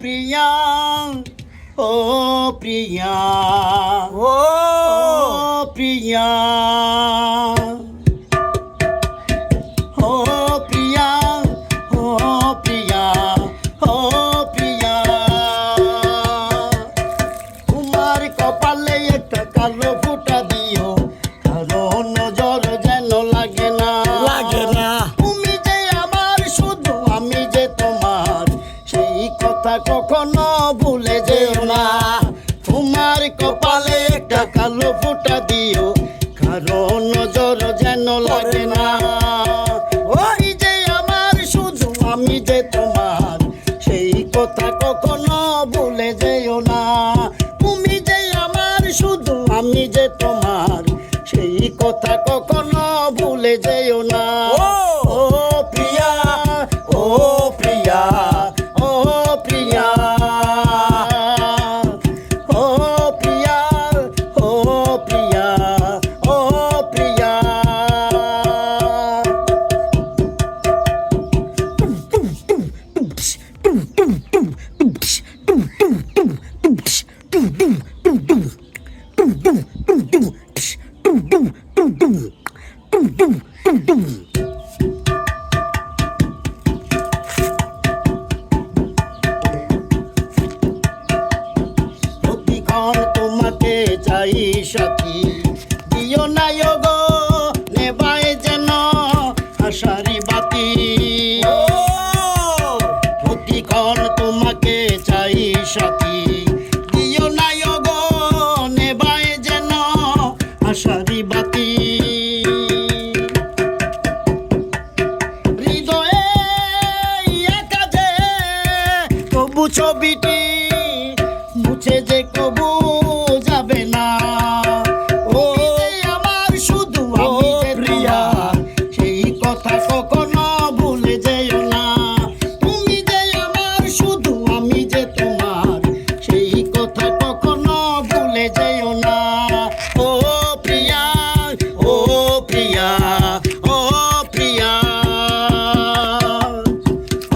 প্রিয়া ও প্রিয়া ও প্রিয়া ও প্রিয়া ও প্রিয়া ও প্রিয়া তোমার কপালে একটা কালো ফুটা দিও কারণ নজর যেন লাগে না লাগে না তুমি যে আমার শুধু আমি যে তোমার সেই কথা কখনো ভুলে যেও না তোমার কপালে একটা কালো ফুটা দিও কারণ নজর যেন লাগে না ওই যে আমার শুধু আমি যে তোমার সেই কথা কখনো ভুলে যেও না তুমি যে আমার শুধু আমি যে তোমার সেই কথা কখনো ভুলে যেও না ও প্রিয়া ও প্রিয়া ও প্রিয়া ও প্রিয়া ও প্রিয়া ও প্রিয়া প্রতিক্ষণ তোমাকে চাই সাথী দিও না গো নেবায় যেন আশারি বাতি প্রতিক্ষণ তোমাকে চাই সাথী দিও না গো নেবায় যেন আশারি বাতি হৃদয়ে একা যে তবু ছবিটি মুছে যে কবু যাবে না ও আমার শুধু আমি যে প্রিয়া সেই কথা কখনো ভুলে যেও না তুমি যে আমার শুধু আমি যে তোমার সেই কথা কখনো ভুলে যেও না ও প্রিয়া ও প্রিয়া ও প্রিয়া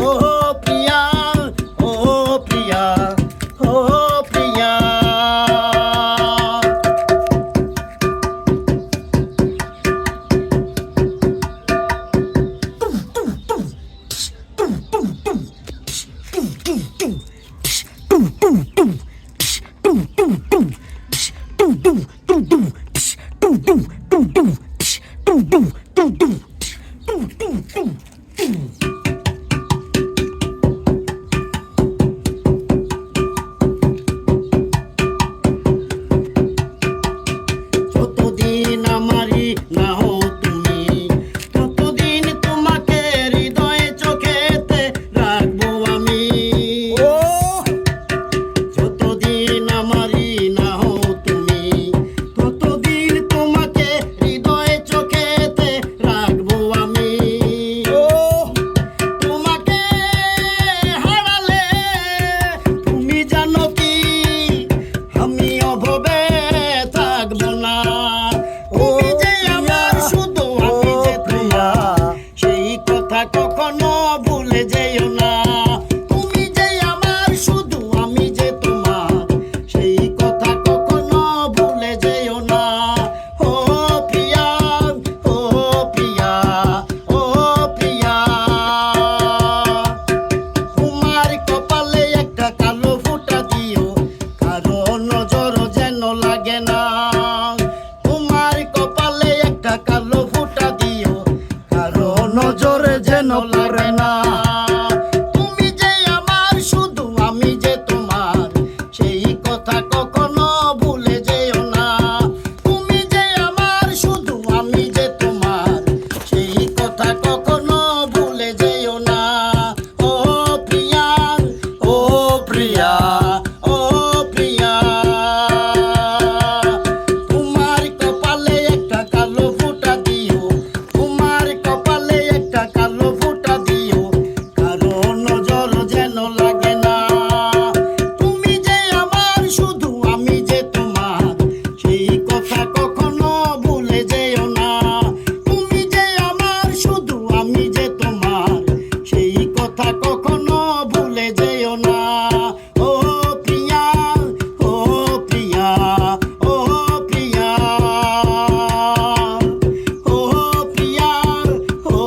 ও প্রিয়া ও প্রিয়া ও প্রিয়া ও প্রিয়া, ও প্রিয়া, ও প্রিয়া, ও প্রিয়া, ও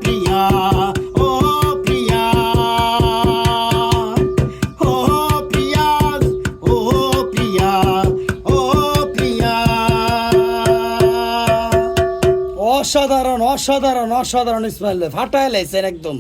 প্রিয়া, ও প্রিয়া, ও প্রিয়া, ও প্রিয়া, ও প্রিয়া। অসাধারণ অসাধারণ অসাধারণ ইসমাইল ভাই, ফাটায় লাইছেন একদম।